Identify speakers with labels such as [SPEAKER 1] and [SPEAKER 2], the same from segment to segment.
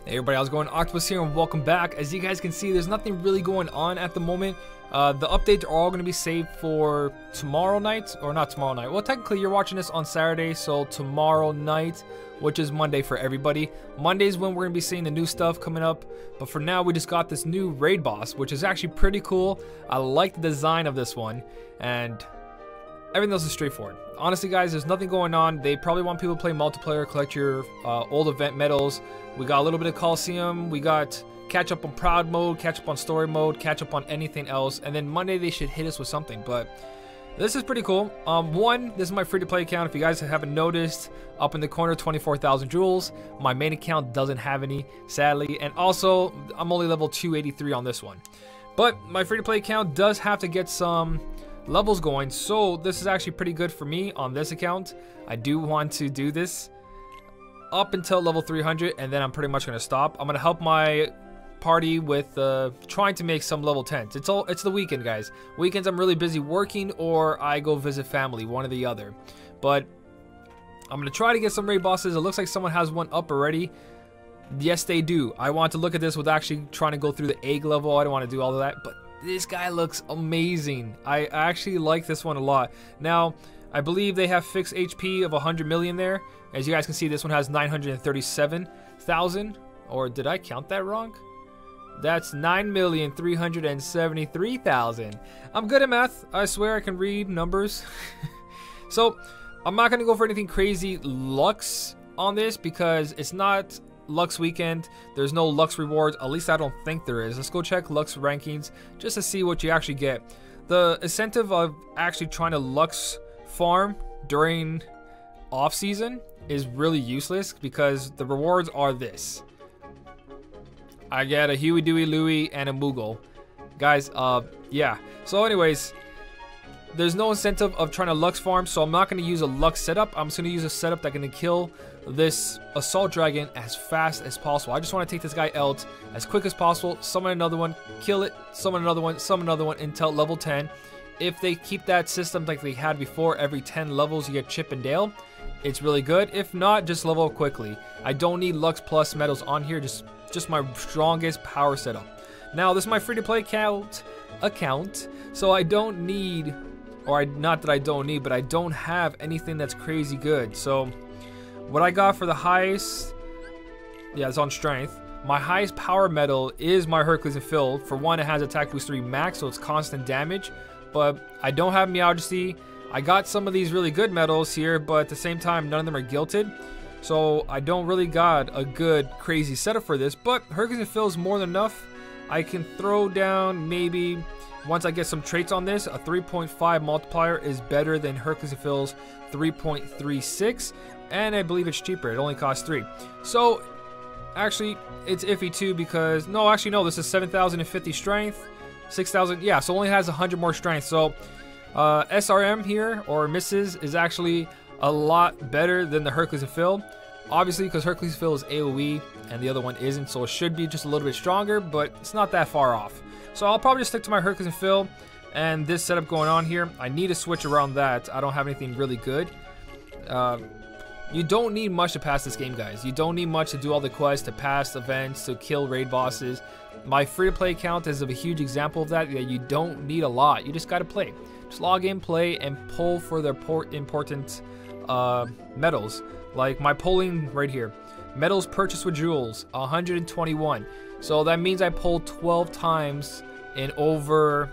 [SPEAKER 1] Hey everybody, how's it going? Octopus here and welcome back. As you guys can see, there's nothing really going on at the moment. The updates are all going to be saved for tomorrow night, or not tomorrow night. Well, technically you're watching this on Saturday, so tomorrow night, which is Monday for everybody. Monday's when we're going to be seeing the new stuff coming up. But for now, we just got this new raid boss, which is actually pretty cool. I like the design of this one, and everything else is straightforward. Honestly, guys, there's nothing going on. They probably want people to play multiplayer, collect your old event medals. We got a little bit of Coliseum. We got catch up on Proud mode, catch up on Story mode, catch up on anything else. And then Monday, they should hit us with something. But this is pretty cool. This is my free-to-play account. If you guys haven't noticed, up in the corner, 24,000 jewels. My main account doesn't have any, sadly. And also, I'm only level 283 on this one. But my free-to-play account does have to get some levels going, so this is actually pretty good for me on this account. I do want to do this up until level 300, and then I'm pretty much going to stop. I'm going to help my party with trying to make some level 10s. It's the weekend, guys. Weekends I'm really busy working, or I go visit family, one or the other. But I'm going to try to get some raid bosses. It looks like someone has one up already. Yes, they do. I want to look at this with actually trying to go through the egg level. I don't want to do all of that, but this guy looks amazing. I actually like this one a lot. Now, I believe they have fixed HP of 100 million there. As you guys can see, this one has 937,000. Or did I count that wrong? That's 9,373,000. I'm good at math. I swear I can read numbers. So, I'm not going to go for anything crazy Lux on this because it's not Lux weekend. There's no Lux rewards, at least I don't think there is. Let's go check Lux rankings just to see what you actually get. The incentive of actually trying to Lux farm during off season is really useless because the rewards are this. I get a Huey, Dewey, Louie, and a Moogle. Guys, yeah. So anyways, there's no incentive of trying to Lux farm, so I'm not going to use a Lux setup. I'm just going to use a setup that can kill this Assault Dragon as fast as possible. I just want to take this guy out as quick as possible, summon another one, kill it, summon another one until level 10. If they keep that system like they had before, every 10 levels you get Chip and Dale, it's really good. If not, just level up quickly. I don't need Lux Plus medals on here, just my strongest power setup. Now, this is my free-to-play account, so I don't need... Or not that I don't need, but I don't have anything that's crazy good. So what I got for the highest, yeah, it's on strength. My highest power medal is my Hercules and Phil. For one, it has attack boost 3 max, so it's constant damage. But I don't have Meowjesty. I got some of these really good medals here, but at the same time, none of them are gilted. So I don't really got a good crazy setup for this. But Hercules and Phil is more than enough. I can throw down maybe... Once I get some traits on this, a 3.5 multiplier is better than Hercules and Phil's 3.36, and I believe it's cheaper. It only costs 3. So, actually, it's iffy too because, no, this is 7,050 strength, 6,000, yeah, so it only has 100 more strength. So, SRM here, or Misses, is actually a lot better than the Hercules and Phil. Obviously, because Hercules and Phil is AoE, and the other one isn't, so it should be just a little bit stronger, but it's not that far off. So I'll probably just stick to my Hercules and Phil and this setup going on here. I need to switch around that. I don't have anything really good. You don't need much to pass this game, guys. You don't need much to do all the quests, to pass events, to kill raid bosses. My free-to-play account is a huge example of that. You don't need a lot. You just got to play. Just log in, play, and pull for the important medals. Like my pulling right here. Medals purchased with jewels, 121. So that means I pulled 12 times in over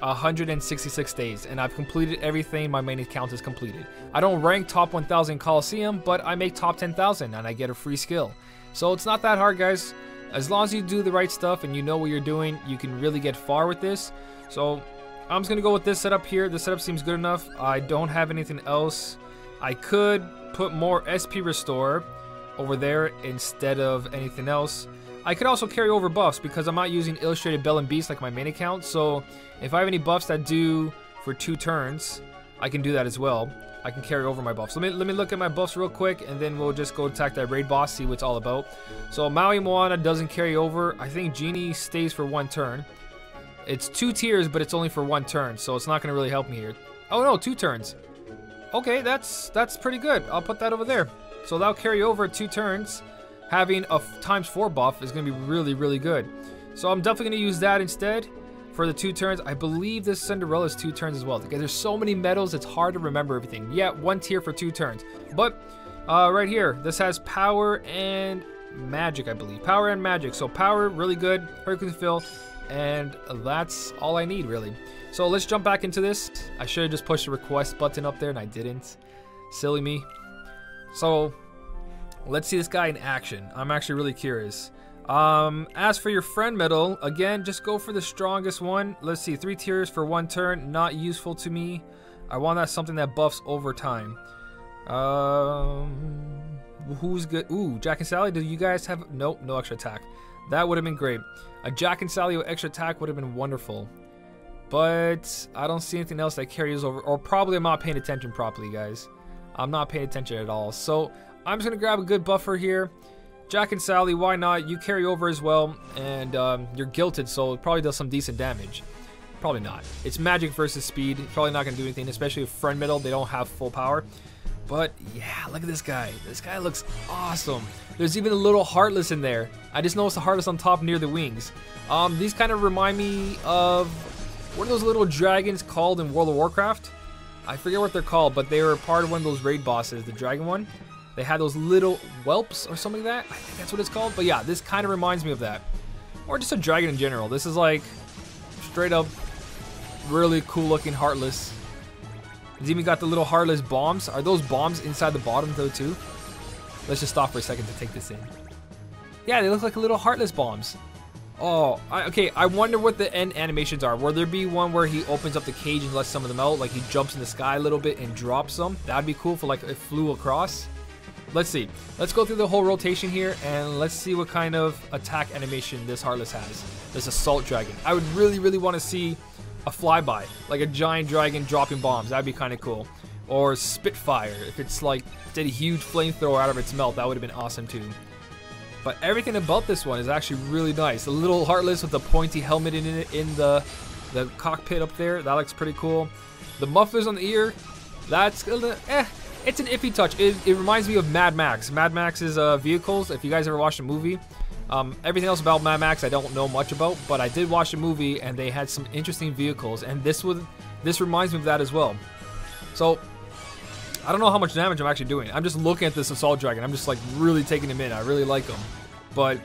[SPEAKER 1] 166 days. And I've completed everything my main account is completed. I don't rank top 1,000 Coliseum, but I make top 10,000 and I get a free skill. So it's not that hard, guys. As long as you do the right stuff and you know what you're doing, you can really get far with this. So I'm just going to go with this setup here. This setup seems good enough. I don't have anything else. I could put more SP Restore over there instead of anything else. I could also carry over buffs because I'm not using Illustrated Bell and Beast like my main account. So if I have any buffs that do for 2 turns, I can do that as well. I can carry over my buffs. Let me look at my buffs real quick, and then we'll just go attack that raid boss, see what it's all about. So Maui Moana doesn't carry over. I think Genie stays for 1 turn. It's 2 tiers, but it's only for 1 turn, so it's not going to really help me here. Oh no, 2 turns. Okay, that's pretty good. I'll put that over there. So that'll carry over 2 turns. having a ×4 buff is going to be really, really good. So I'm definitely going to use that instead for the 2 turns. I believe this Cinderella is 2 turns as well. Because there's so many medals, it's hard to remember everything. Yeah, 1 tier for 2 turns. But right here, this has power and magic, I believe. Power and magic. So power, really good. Hercules fill. And that's all I need, really. So let's jump back into this. I should have just pushed the request button up there, and I didn't. Silly me. So let's see this guy in action. I'm actually really curious. As for your friend medal, again, just go for the strongest one. Let's see, 3 tiers for 1 turn. Not useful to me. I want that something that buffs over time. Who's good? Ooh, Jack and Sally. Do you guys have? Nope, no extra attack. That would have been great. A Jack and Sally with extra attack would have been wonderful. But I don't see anything else that carries over. Or probably I'm not paying attention properly, guys. I'm not paying attention at all. So I'm just going to grab a good buffer here. Jack and Sally, why not? You carry over as well. And you're guilted, so it probably does some decent damage. Probably not. It's magic versus speed. Probably not going to do anything, especially with friend middle. They don't have full power. But yeah, look at this guy. This guy looks awesome. There's even a little Heartless in there. I just noticed the Heartless on top near the wings. These kind of remind me of, what are those little dragons called in World of Warcraft? I forget what they're called, but they were part of one of those raid bosses, the dragon one. They had those little whelps or something like that. I think that's what it's called. But yeah, this kind of reminds me of that. Or just a dragon in general. This is like straight up really cool looking Heartless. It's even got the little Heartless bombs. Are those bombs inside the bottom though too? Let's just stop for a second to take this in. Yeah, they look like little Heartless bombs. Oh, okay. I wonder what the end animations are. Will there be one where he opens up the cage and lets some of them out? Like he jumps in the sky a little bit and drops them? That'd be cool for like it flew across. Let's see. Let's go through the whole rotation here and let's see what kind of attack animation this Heartless has. This Assault Dragon. I would really, really want to see a flyby, like a giant dragon dropping bombs. That'd be kind of cool. Or Spitfire, if it's like did a huge flamethrower out of its mouth, that would have been awesome too. But everything about this one is actually really nice. The little Heartless with the pointy helmet in it, in the cockpit up there, that looks pretty cool. The mufflers on the ear, that's it's an iffy touch. It reminds me of Mad Max. Mad Max's vehicles. If you guys ever watched the movie. Everything else about Mad Max I don't know much about, but I did watch the movie and they had some interesting vehicles, and this reminds me of that as well. So I don't know how much damage I'm actually doing. I'm just looking at this Assault Dragon. I'm just like really taking him in. I really like him, but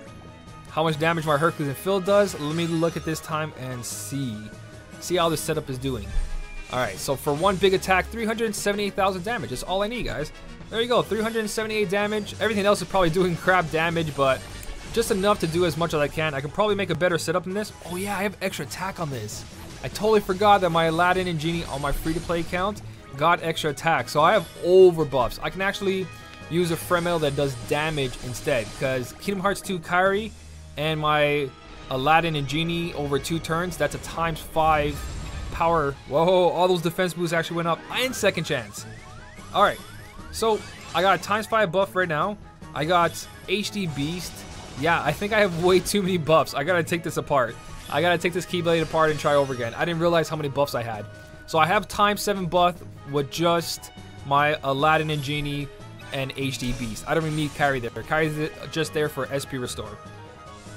[SPEAKER 1] how much damage my Hercules and Phil does? Let me look at this time and see how this setup is doing. All right, so for one big attack, 378,000 damage. That's all I need, guys. There you go, 378 damage. Everything else is probably doing crap damage, but just enough to do as much as I can. I can probably make a better setup than this. Oh yeah, I have extra attack on this. I totally forgot that my Aladdin and Genie on my free-to-play account got extra attack. So I have over buffs. I can actually use a friend medal that does damage instead, because Kingdom Hearts 2 Kairi and my Aladdin and Genie over 2 turns, that's a ×5 power. Whoa, all those defense boosts actually went up. And second chance. Alright, so I got a ×5 buff right now. I got HD Beast. Yeah, I think I have way too many buffs. I gotta take this apart. I gotta take this Keyblade apart and try over again. I didn't realize how many buffs I had. So I have ×7 buff with just my Aladdin and Genie and HD Beast. I don't even need Kairi there. Kairi's just there for SP Restore.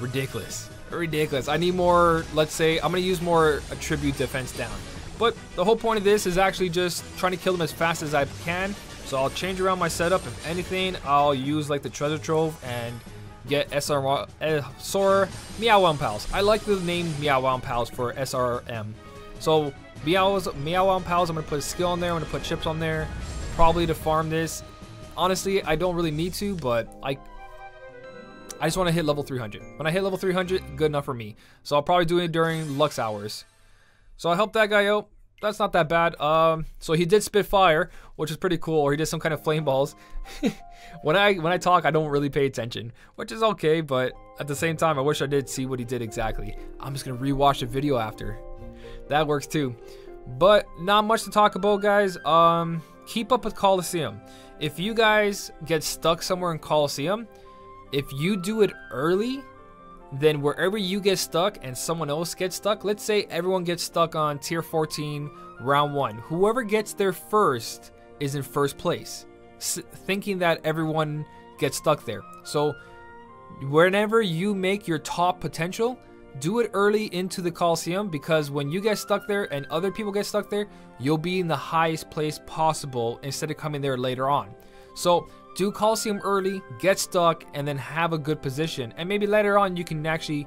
[SPEAKER 1] Ridiculous. Ridiculous. I need more, let's say, I'm going to use more attribute defense down. But the whole point of this is actually just trying to kill them as fast as I can. So I'll change around my setup. If anything, I'll use like the Treasure Trove and get Sora Meow Wow Pals. I like the name Meow Wow Pals for SRM. So Meow Wow Pals, I'm going to put a skill on there. I'm going to put chips on there. Probably to farm this. Honestly, I don't really need to, but I just want to hit level 300. When I hit level 300, good enough for me. So I'll probably do it during Lux hours. So I helped that guy out. That's not that bad. So he did spit fire, which is pretty cool, or he did some kind of flame balls. when I talk, I don't really pay attention, which is okay, but at the same time, I wish I did see what he did exactly. I'm just gonna rewatch the video after. That works too. But not much to talk about, guys. Keep up with Coliseum. If you guys get stuck somewhere in Coliseum, if you do it early, then wherever you get stuck and someone else gets stuck, let's say everyone gets stuck on tier 14, round 1. Whoever gets there first is in first place, thinking that everyone gets stuck there. So whenever you make your top potential, do it early into the Coliseum, because when you get stuck there and other people get stuck there, you'll be in the highest place possible instead of coming there later on. So do Coliseum early, get stuck, and then have a good position. And maybe later on you can actually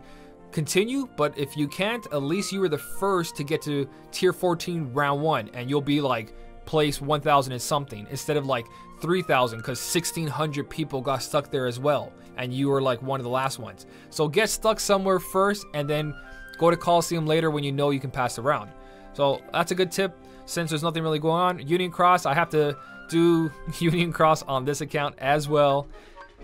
[SPEAKER 1] continue, but if you can't, at least you were the first to get to tier 14 round 1, and you'll be like place 1000 and something instead of like 3000, because 1600 people got stuck there as well, and you were like one of the last ones. So get stuck somewhere first and then go to Coliseum later when you know you can pass the round. So that's a good tip. Since there's nothing really going on, Union Cross, I have to do Union Cross on this account as well.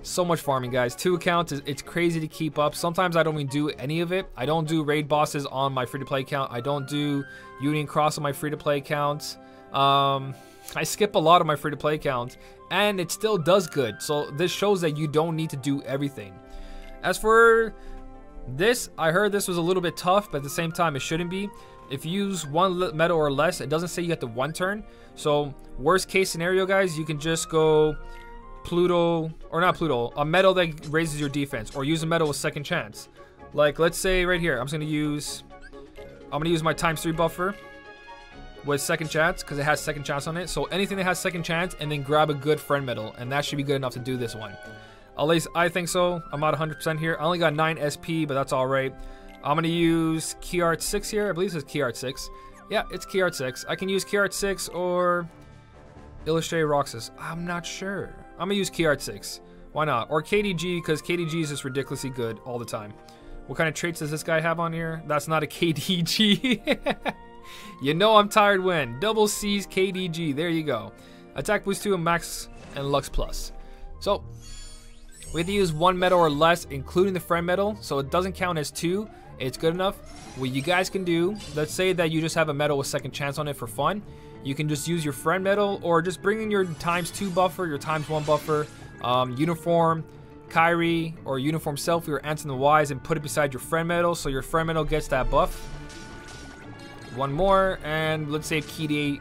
[SPEAKER 1] So much farming, guys. 2 accounts, it's crazy to keep up. Sometimes I don't even do any of it. I don't do raid bosses on my free-to-play account. I don't do Union Cross on my free-to-play account. I skip a lot of my free-to-play accounts, and it still does good. So this shows that you don't need to do everything. As for this, I heard this was a little bit tough, but at the same time it shouldn't be. If you use 1 medal or less, it doesn't say you have to 1 turn. So worst case scenario, guys, you can just go Pluto, or not Pluto, a medal that raises your defense, or use a medal with second chance. Like, let's say right here, I'm gonna use my ×3 buffer with second chance, because it has second chance on it. So anything that has second chance, and then grab a good friend medal, and that should be good enough to do this one. At least I think so. I'm not 100% here. I only got 9 SP, but that's all right. I'm gonna use Key Art 6 here. I believe this is Key Art 6. Yeah, it's Key Art 6. I can use Key Art 6 or Illustrated Roxas. I'm not sure. I'm gonna use Key Art 6. Why not? Or KDG, because KDG is just ridiculously good all the time. What kind of traits does this guy have on here? That's not a KDG. You know I'm tired when. Double C's KDG. There you go. Attack boost 2 and max and Lux plus. So we have to use 1 medal or less, including the friend medal. So it doesn't count as 2. It's good enough. What you guys can do, let's say that you just have a medal with second chance on it for fun. You can just use your friend medal, or just bring in your ×2 buffer, your ×1 buffer, uniform, Kyrie, or uniform selfie, or Anton the Wise, and put it beside your friend medal, so your friend medal gets that buff. 1 more, and let's say KDG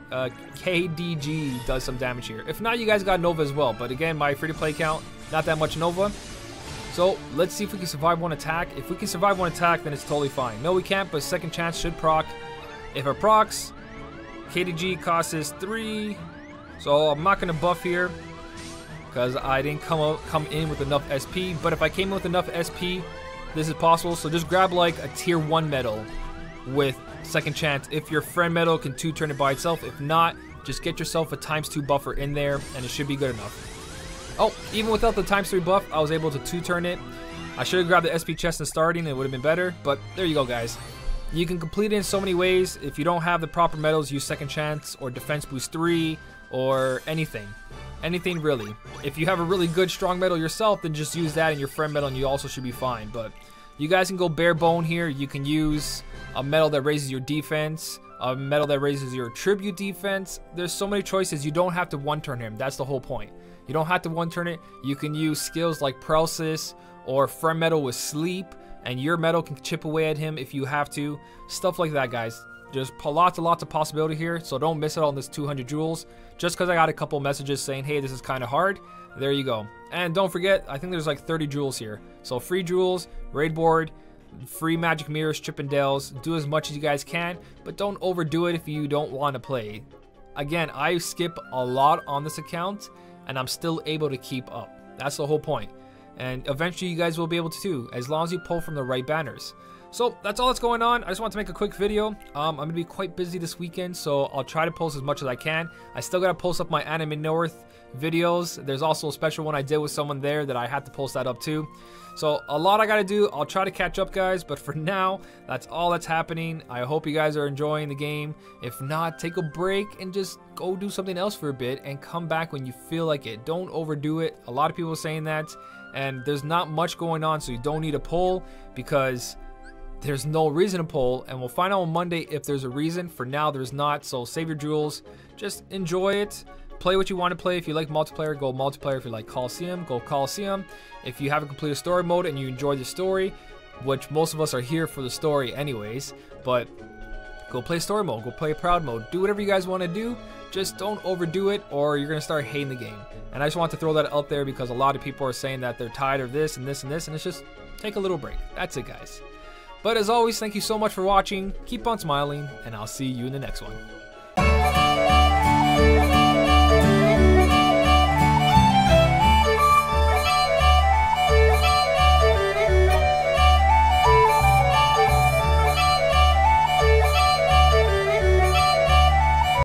[SPEAKER 1] does some damage here. If not, you guys got Nova as well, but again, my free-to-play account, not that much Nova. So let's see if we can survive 1 attack. If we can survive 1 attack, then it's totally fine. No, we can't, but second chance should proc. If it procs, KDG costs 3, so I'm not going to buff here because I didn't come in with enough SP. But if I came in with enough SP, this is possible. So just grab like a tier 1 medal with second chance. If your friend medal can 2-turn it by itself. If not, just get yourself a ×2 buffer in there, and it should be good enough. Oh, even without the ×3 buff, I was able to 2-turn it. I should have grabbed the SP chest in starting, it would have been better, but there you go, guys. You can complete it in so many ways. If you don't have the proper medals, use second chance or defense boost 3 or anything. Anything really. If you have a really good strong medal yourself, then just use that in your friend medal and you also should be fine. But you guys can go bare bone here. You can use a medal that raises your defense, a medal that raises your tribute defense. There's so many choices. You don't have to 1-turn him. That's the whole point. You don't have to 1-turn it. You can use skills like paralysis or friend medal with sleep, and your medal can chip away at him if you have to. Stuff like that, guys. There's lots of possibility here, so don't miss it on this 200 jewels. Just because I got a couple messages saying, hey, this is kind of hard, there you go. And don't forget, I think there's like 30 jewels here. So free jewels, raid board, free magic mirrors, Chippendales. Do as much as you guys can, but don't overdo it if you don't want to play. Again, I skip a lot on this account, and I'm still able to keep up. That's the whole point. And eventually you guys will be able to too, as long as you pull from the right banners. So that's all that's going on. I just want to make a quick video. I'm going to be quite busy this weekend, so I'll try to post as much as I can. I still got to post up my Anime North videos. There's also a special one I did with someone there that I had to post that up too. So a lot I got to do. I'll try to catch up, guys, but for now, that's all that's happening. I hope you guys are enjoying the game. If not, take a break and just go do something else for a bit and come back when you feel like it. Don't overdo it. A lot of people are saying that, and there's not much going on, so you don't need a poll because there's no reason to pull, and we'll find out on Monday if there's a reason. For now, there's not, so save your jewels. Just enjoy it. Play what you want to play. If you like multiplayer, go multiplayer. If you like Coliseum, go Coliseum. If you haven't completed story mode and you enjoy the story, which most of us are here for the story anyways, but go play story mode, go play proud mode. Do whatever you guys want to do. Just don't overdo it or you're gonna start hating the game. And I just want to throw that out there because a lot of people are saying that they're tired of this and this and this, and it's just take a little break. That's it, guys. But as always, thank you so much for watching. Keep on smiling, and I'll see you in the next one.